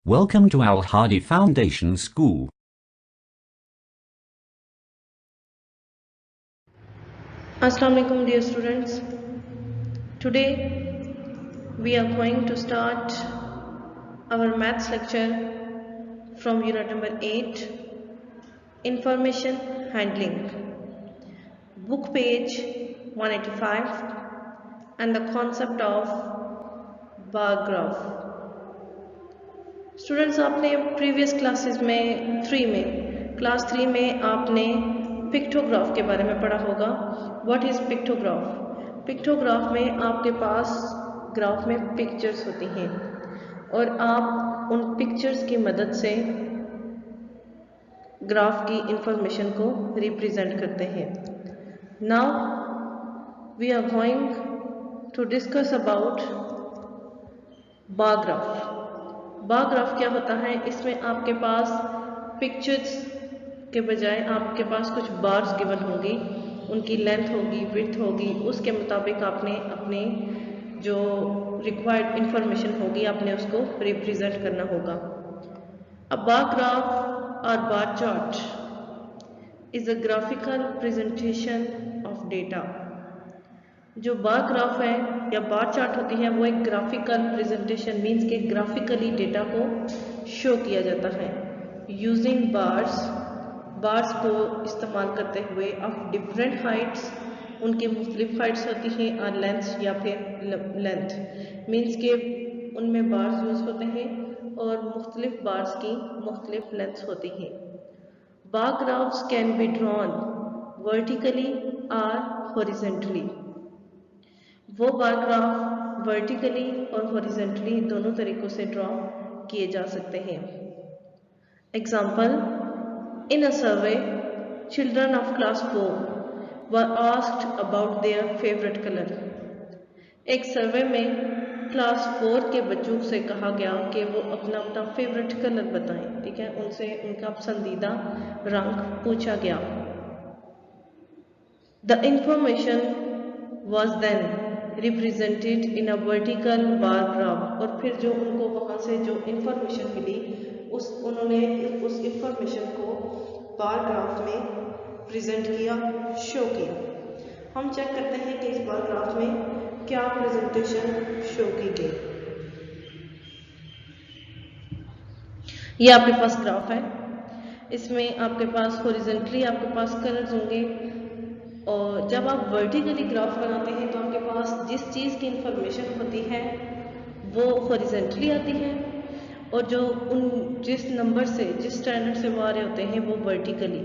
Welcome to Al Hadi Foundation School. Assalamu alaikum dear students. Today we are going to start our maths lecture from unit number 8, Information Handling, book page 185 and the concept of bar graph. Students आपने previous classes में class 3 में आपने pictograph के बारे में पढ़ा होगा. What is pictograph? Pictograph में आपके पास ग्राफ में पिक्चर्स होती हैं और आप उन पिक्चर्स की मदद से ग्राफ की इंफॉर्मेशन को रिप्रेजेंट करते हैं. Now we are going to discuss about bar graph. Bar graph क्या होता है? इसमें आपके पास पिक्चर्स के बजाय आपके पास कुछ बार्स गिवन होंगी, उनकी लेंथ होगी, विड्थ होगी, उसके मुताबिक आपने अपने जो रिक्वायर्ड इंफॉर्मेशन होगी आपने उसको रिप्रेजेंट करना होगा. अ बार ग्राफ और bar chart is a graphical presentation of data. जो बार ग्राफ है या बार चार्ट होती है वो एक ग्राफिकल प्रेजेंटेशन मीन्स के ग्राफिकली डेटा को शो किया जाता है यूजिंग बार्स को इस्तेमाल करते हुए ऑफ डिफरेंट हाइट्स. उनकी मुख्तलिफ हाइट्स होती हैं और लेंथ या फिर लेंथ मीन्स के उनमें बार्स यूज होते हैं और मुख्तलिफ बार्स की मुख्तलिफ लेंथ्स होती हैं. बार graphs can be drawn vertically और हॉरिजेंटली. वो बार ग्राफ वर्टिकली और हॉरिजेंटली दोनों तरीक़ों से ड्रॉ किए जा सकते हैं. Example, in a survey children of class 4 were asked about their favourite colour. एक सर्वे में क्लास 4 के बच्चों से कहा गया कि वो अपना अपना फेवरेट कलर बताएं. ठीक है, उनसे उनका पसंदीदा रंग पूछा गया. The information was then represented in a vertical bar graph. और फिर जो उनको वहाँ से जो इंफॉर्मेशन मिली उन्होंने उस इंफॉर्मेशन को बार ग्राफ में प्रेजेंट किया, शो किया. हम चेक करते हैं कि इस बार ग्राफ में क्या प्रेजेंटेशन शो की गई. ये आपके पास ग्राफ है. इसमें आपके पास हॉरिजेंटली आपके पास कलर्स होंगे और जब आप वर्टिकली ग्राफ बनाते हैं तो आपके पास जिस चीज़ की इंफॉर्मेशन होती है वो हॉरिजेंटली आती है और जो जिस नंबर से जिस स्टैंडर्ड से वो आ रहे होते हैं वो वर्टिकली.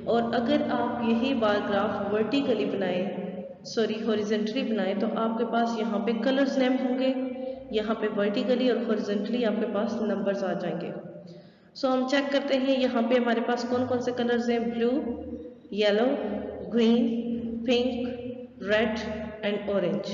और अगर आप यही बार ग्राफ वर्टिकली हॉरिजेंटली बनाएं तो आपके पास यहाँ पे कलर्स नेम होंगे, यहाँ पे वर्टिकली और हॉरिजेंटली आपके पास नंबर्स आ जाएंगे. सो हम चेक करते हैं यहाँ पे हमारे पास कौन कौन से कलर्स हैं. Blue, yellow, green, pink, red and orange.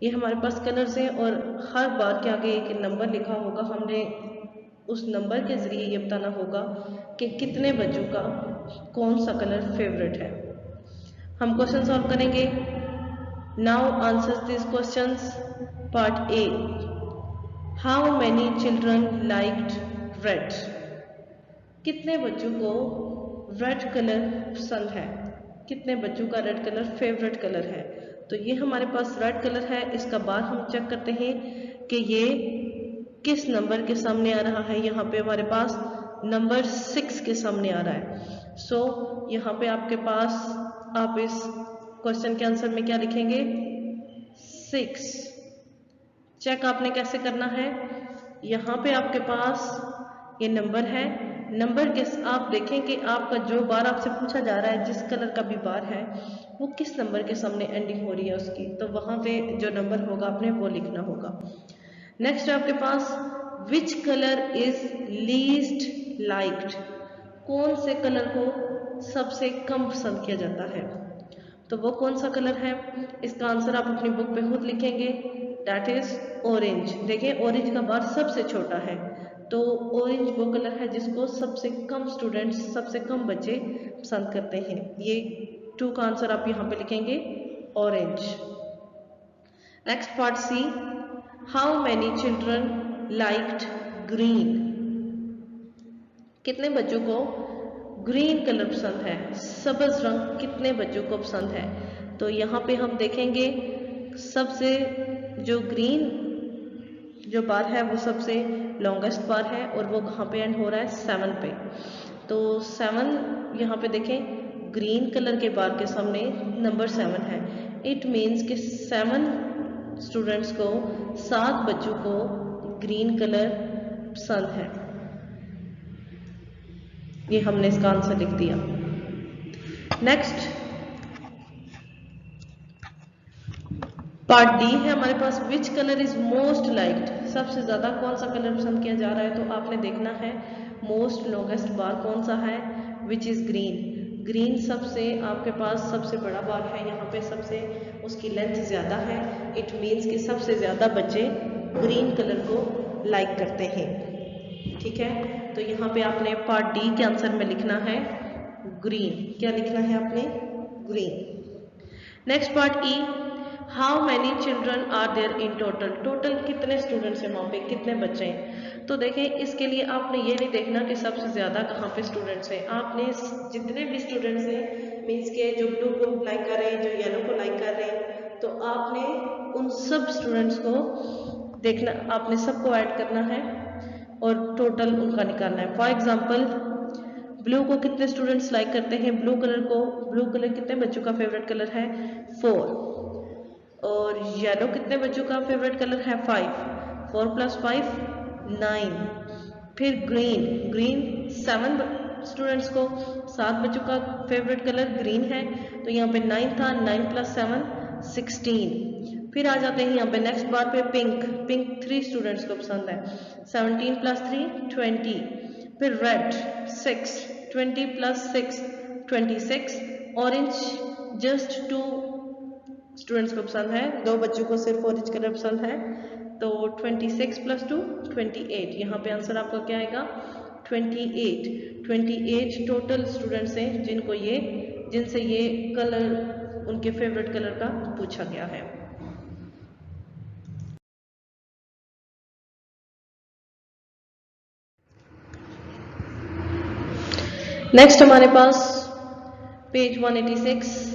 ये हमारे पास कलर्स हैं और हर बार के आगे एक नंबर लिखा होगा. हमने उस नंबर के ज़रिए ये बताना होगा कि कितने बच्चों का कौन सा कलर फेवरेट है. हम क्वेश्चन सॉल्व करेंगे. Now answers this questions. Part A, how many children liked red. कितने बच्चों को रेड कलर पसंद है, कितने बच्चों का रेड कलर फेवरेट कलर है. तो ये हमारे पास रेड कलर है. इसका बाद हम चेक करते हैं कि ये किस नंबर के सामने आ रहा है. यहाँ पे हमारे पास नंबर 6 के सामने आ रहा है. सो यहाँ पे आपके पास आप इस क्वेश्चन के आंसर में क्या लिखेंगे? 6. चेक आपने कैसे करना है. यहाँ पे आपके पास ये नंबर है. नंबर के आप देखें कि आपका जो बार आपसे पूछा जा रहा है, जिस कलर का भी बार है वो किस नंबर के सामने एंडिंग हो रही है उसकी, तो वहाँ पे जो नंबर होगा आपने वो लिखना होगा. नेक्स्ट आपके पास which colour is least liked. कौन से कलर को सबसे कम पसंद किया जाता है, तो वो कौन सा कलर है. इसका आंसर आप अपनी बुक पे खुद लिखेंगे. That is orange. देखिए ऑरेंज का बार सबसे छोटा है तो ऑरेंज वो कलर है जिसको सबसे कम स्टूडेंट्स, सबसे कम बच्चे पसंद करते हैं. ये 2 का आंसर आप यहाँ पे लिखेंगे orange. Next part C, how many children liked green. कितने बच्चों को ग्रीन कलर पसंद है, सब्ज रंग कितने बच्चों को पसंद है। तो यहाँ पे हम देखेंगे सबसे जो ग्रीन जो बार है वो सबसे लॉन्गेस्ट बार है और वो कहाँ पे एंड हो रहा है 7 पे। तो 7 यहाँ पे देखें ग्रीन कलर के बार के सामने नंबर 7 है। इट मीन्स कि 7 स्टूडेंट्स को 7 बच्चों को ग्रीन कलर पसंद है। ये हमने इसका आंसर लिख दिया। नेक्स्ट पार्ट डी है हमारे पास, which colour is most liked, सबसे ज्यादा कौन सा कलर पसंद किया जा रहा है। तो आपने देखना है मोस्ट लॉन्गेस्ट बार कौन सा है, विच इज ग्रीन। ग्रीन सबसे आपके पास सबसे बड़ा बार है, यहाँ पे सबसे उसकी लेंथ ज्यादा है। इट मीन्स कि सबसे ज्यादा बच्चे ग्रीन कलर को लाइक करते हैं। ठीक है, तो यहाँ पे आपने पार्ट डी के आंसर में लिखना है ग्रीन। क्या लिखना है आपने, green. Next part E, how many children are there in total, total कितने स्टूडेंट्स हैं वहाँ पे, कितने बच्चे हैं। तो देखें इसके लिए आपने ये नहीं देखना कि सबसे ज़्यादा कहाँ पे स्टूडेंट्स हैं, आपने जितने भी स्टूडेंट्स हैं मीन्स के जो ब्लू को लाइक कर रहे हैं, जो येलो को लाइक कर रहे हैं, तो आपने उन सब स्टूडेंट्स को देखना, आपने सबको ऐड करना है और टोटल उनका निकालना है। फॉर एग्जाम्पल ब्लू को कितने स्टूडेंट्स लाइक करते हैं, ब्लू कलर कितने बच्चों का फेवरेट कलर है 4, और येलो कितने बच्चों का फेवरेट कलर है 5, 4 + 5 9। फिर ग्रीन 7 स्टूडेंट्स को 7 बच्चों का फेवरेट कलर ग्रीन है, तो यहाँ पे 9 था, 9 + 7 16। फिर आ जाते हैं यहाँ पे नेक्स्ट बार पे पिंक 3 स्टूडेंट्स को पसंद है, 17 + 3 20। फिर रेड 6, 20 + 6 26। ऑरेंज जस्ट 2 स्टूडेंट्स को पसंद है, 2 बच्चों को सिर्फ ऑरेंज कलर पसंद है, तो 26 + 2 28। यहाँ पे आंसर आपका क्या आएगा 28 टोटल स्टूडेंट्स हैं जिनसे ये कलर उनके फेवरेट कलर का पूछा गया है। नेक्स्ट हमारे पास page 186,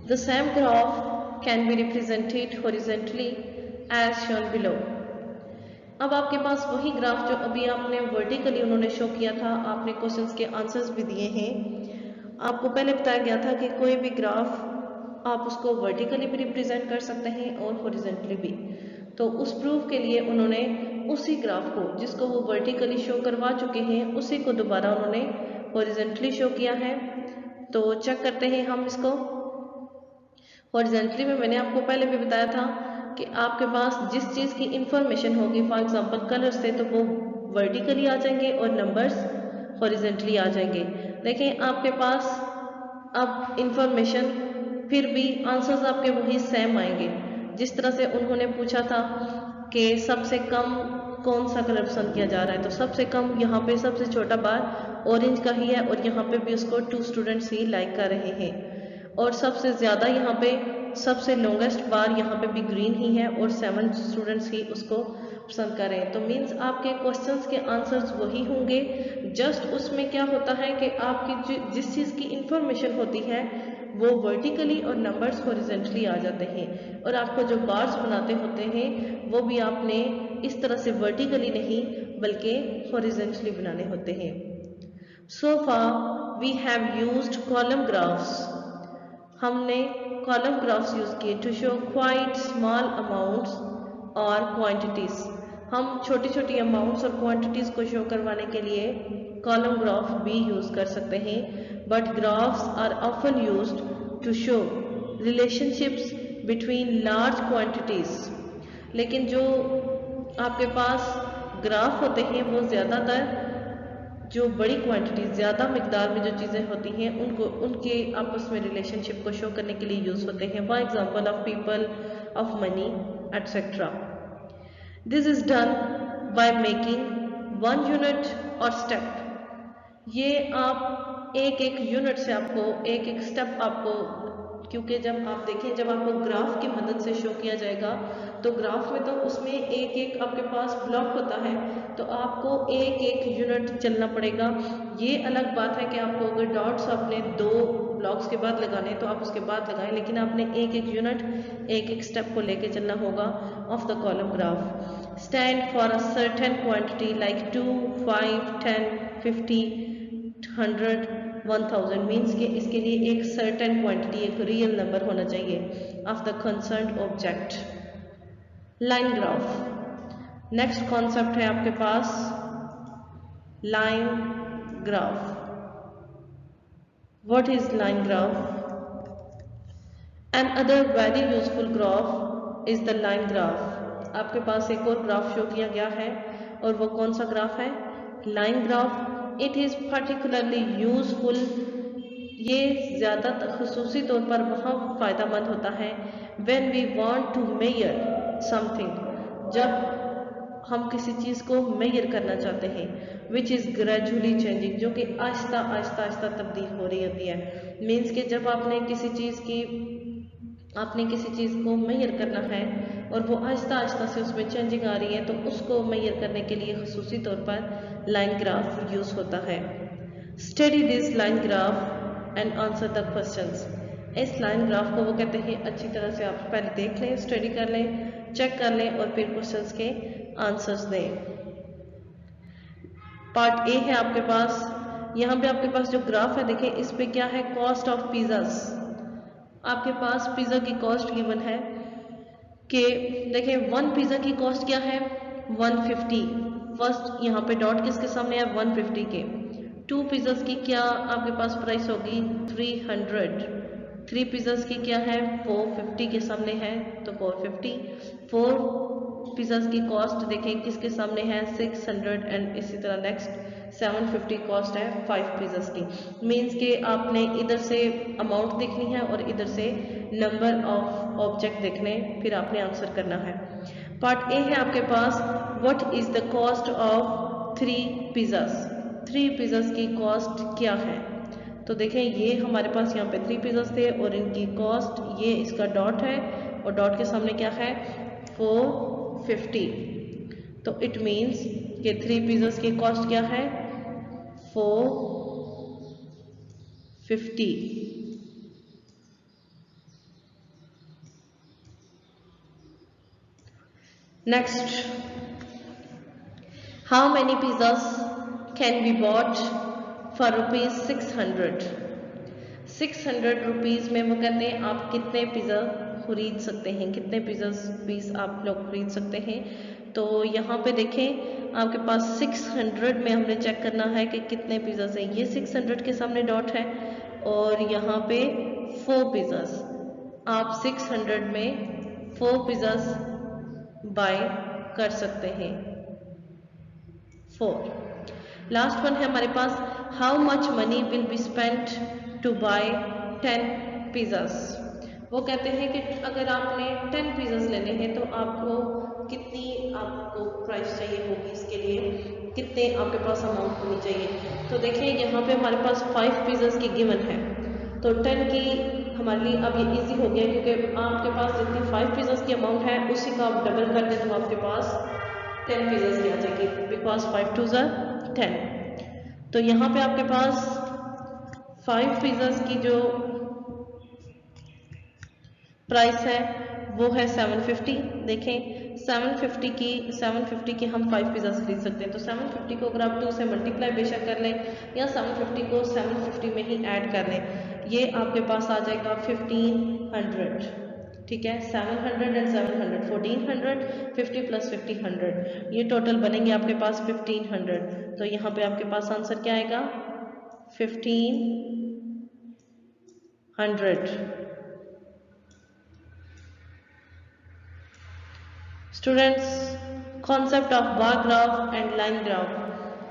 the same graph can be represented horizontally as shown below। अब आपके पास वही ग्राफ जो अभी आपने वर्टिकली उन्होंने शो किया था, आपने क्वेश्चंस के आंसर्स भी दिए हैं। आपको पहले बताया गया था कि कोई भी ग्राफ आप उसको वर्टिकली भी रिप्रेजेंट कर सकते हैं और हॉरिजॉन्टली भी। तो उस प्रूफ के लिए उन्होंने उसी ग्राफ को जिसको वो वर्टिकली शो करवा चुके हैं उसी को दोबारा उन्होंने हॉरिजॉन्टली शो किया है। तो चेक करते हैं हम इसको। हॉरिजॉन्टली में मैंने आपको पहले भी बताया था कि आपके पास जिस चीज़ की इंफॉर्मेशन होगी, फॉर एग्जांपल कलर्स थे तो वो वर्टिकली आ जाएंगे और नंबर्स हॉरिजॉन्टली आ जाएंगे। देखें आपके पास अब इंफॉर्मेशन फिर भी आंसर्स आपके वही सेम आएंगे। जिस तरह से उन्होंने पूछा था कि सबसे कम कौन सा कलर पसंद किया जा रहा है, तो सबसे कम यहाँ पे सबसे छोटा बार ऑरेंज का ही है और यहाँ पे भी उसको 2 स्टूडेंट्स ही लाइक कर रहे हैं। और सबसे ज़्यादा यहाँ पे सबसे लॉन्गेस्ट बार यहाँ पे भी ग्रीन ही है और 7 स्टूडेंट्स ही उसको पसंद कर रहे हैं। तो मीन्स आपके क्वेश्चंस के आंसर्स वही होंगे, जस्ट उसमें क्या होता है कि आपकी जिस चीज़ की इंफॉर्मेशन होती है वो वर्टिकली और नंबर्स हॉरिजॉन्टली आ जाते हैं। और आपको जो बार्स बनाते होते हैं वो भी आपने इस तरह से वर्टिकली नहीं बल्कि हॉरिजॉन्टली बनाने होते हैं। So far we have used column graphs, हमने कॉलम ग्राफ्स यूज किए to show quite small amounts और क्वांटिटीज। हम छोटी छोटी अमाउंट्स और क्वांटिटीज को शो करवाने के लिए कॉलम ग्राफ भी यूज कर सकते हैं। But graphs are often used to show relationships between large quantities. लेकिन जो आपके पास ग्राफ होते हैं वो ज़्यादातर जो बड़ी क्वांटिटी ज़्यादा मिकदार में जो चीज़ें होती हैं उनके आपस में रिलेशनशिप को शो करने के लिए यूज़ होते हैं। For example of people, of money etcetera. This is done by making 1 unit और स्टेप। ये आप एक एक यूनिट से आपको एक एक स्टेप आपको क्योंकि जब आप देखें, जब आपको ग्राफ की मदद से शो किया जाएगा तो ग्राफ में तो उसमें एक एक आपके पास ब्लॉक होता है, तो आपको एक एक यूनिट चलना पड़ेगा। ये अलग बात है कि आपको अगर डॉट्स आपने 2 ब्लॉक्स के बाद लगाने तो आप उसके बाद लगाएं, लेकिन आपने एक एक यूनिट एक एक स्टेप को लेके चलना होगा of the column graph. Stand for a certain quantity like 2, 5, 10, 50, 100, 1000 means कि इसके लिए एक सर्टेन क्वांटिटी, एक रियल नंबर होना चाहिए of the concerned object. Line graph, next concept है आपके पास line graph. What is line graph? Another very useful graph is the line graph. आपके पास एक और ग्राफ शो किया गया है और वो कौन सा ग्राफ है? Line graph. It is particularly useful, ये ज़्यादा खसूसी तौर पर वहाँ फ़ायदेमंद होता है when we want to measure something, जब हम किसी चीज़ को मेजर करना चाहते हैं, विच इज़ ग्रेजुअली चेंजिंग, जो कि आहिस्ता आहिस्ता आहिस्ता तब्दील हो रही होती है। मीन्स कि जब आपने किसी चीज़ को मेजर करना है और वो आहिस्ता आहिस्ता से उसमें चेंजिंग आ रही है, तो उसको मेजर करने के लिए खसूसी तौर पर लाइन ग्राफ यूज़ होता है। Study this line graph and answer the questions. इस लाइन ग्राफ को वो कहते हैं अच्छी तरह से आप पहले देख लें, स्टडी कर लें, चेक कर लें और फिर क्वेश्चंस के आंसर्स दें। पार्ट ए है आपके पास, यहाँ पे आपके पास जो ग्राफ है देखें, इस पे क्या है? Cost of pizzas. आपके पास पिज़्ज़ा की कॉस्ट गिवन है कि देखें 1 पिज़्ज़ा की कॉस्ट क्या है? 150। फर्स्ट यहाँ पे डॉट किसके सामने है? 150 के। 2 पिज़्ज़ास की क्या आपके पास प्राइस होगी? 300। 3 पिज़्ज़ास की क्या है? 450 के सामने है तो 450। 4 पिज़्ज़ास की कॉस्ट देखें किसके सामने है? 600 एंड इसी तरह नेक्स्ट 750 कॉस्ट है 5 पिज़्ज़ास की। मीन्स कि आपने इधर से अमाउंट देखनी है और इधर से नंबर ऑफ ऑब्जेक्ट देखने, फिर आपने आंसर करना है। पार्ट ए है आपके पास, what is the cost of 3 pizzas. 3 pizzas की कॉस्ट क्या है? तो देखें ये हमारे पास यहाँ पे 3 पिज़्ज़ास थे और इनकी कॉस्ट, ये इसका डॉट है और डॉट के सामने क्या है? 450। तो इट मीन्स कि 3 पिज़्ज़ास की कॉस्ट क्या है? 450। Next, how many pizzas can be bought for ₹600। 600 rupees में वो कहते हैं आप कितने पिज़्ज़ा खरीद सकते हैं, कितने पिज़्ज़ा पीस आप लोग खरीद सकते हैं। तो यहाँ पे देखें आपके पास 600 में हमने चेक करना है कि कितने पिज़्ज़ास हैं। ये 600 के सामने डॉट है और यहाँ पे 4 पिज़्ज़ास। आप 600 में 4 पिज़्ज़ास बाय कर सकते हैं। 4। लास्ट वन है हमारे पास, how much money will be spent to buy 10 pizzas. वो कहते हैं कि अगर आपने 10 पिज़्ज़ास लेने हैं तो आपको कितनी आपको प्राइस चाहिए होगी, इसके लिए कितने आपके पास अमाउंट होनी चाहिए। तो देखिए यहाँ पे हमारे पास 5 पिज़्ज़ास की गिवन है, तो 10 की हमारे लिए अब ये इजी हो गया क्योंकि आपके पास जितनी 5 पिज़्ज़ास की अमाउंट है उसी का आप डबल कर दें तो आपके पास 10 पिज़्ज़ास की आ जाएगी, बिकॉज 5 2 10। तो यहाँ पे आपके पास 5 पिज़्ज़ास की जो प्राइस है वो है 750। देखें 750 की हम 5 पिज़्ज़ास खरीद सकते हैं। तो 750 को अगर आप 2 से मल्टीप्लाई बेशक कर लें या 750 को 750 में ही ऐड कर लें, ये आपके पास आ जाएगा 1500। ठीक है, 700 एंड 700 1400, 50 प्लस 50 100, ये टोटल बनेंगे आपके पास 1500। तो यहाँ पे आपके पास आंसर क्या आएगा? 1500। Students, concept of bar graph and line graph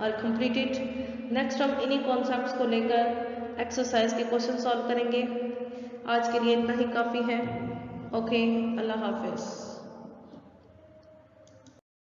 are completed. Next हम इन्हीं कॉन्सेप्ट्स को लेकर एक्सरसाइज के क्वेश्चन सॉल्व करेंगे। आज के लिए इतना ही काफ़ी है। ओके, अल्लाह हाफिज़।